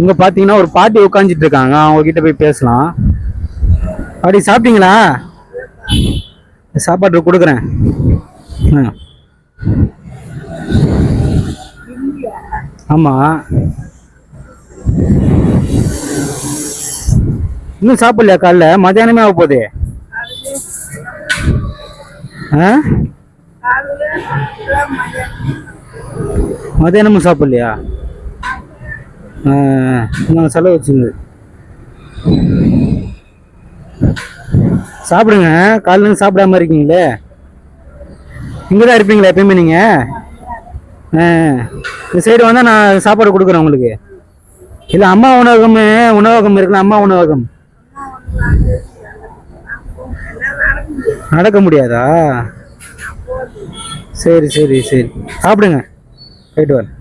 இங்க பாத்தீங்கன்னா ஒரு பாட்டி உட்காந்துட்டு இருக்காங்க, அவங்க கிட்ட போய் பேசலாம். பாட்டி சாப்பிட்டீங்களா? சாப்பாடு கொடுக்குறேன். ஆமா, இன்னும் சாப்பிடலையா? காலைல மத்தியானமே ஆக போகுது. மத்தியானமும் சாப்பிடலையா? நாங்கள் செலவு வச்சுங்க சாப்பிடுங்க. காலையில சாப்பிடாம இருக்கீங்களே, இங்கதான் இருப்பீங்களா எப்பயுமே நீங்க? இந்த சைடு வந்தா நான் சாப்பாடு கொடுக்குறேன் உங்களுக்கு. இல்ல அம்மா உணவகம் இருக்குல்ல, அம்மா உணவகம். நடக்க முடியாதா? சரி சரி சரி, சாப்பிடுங்க. போயிட்டு வரேன்.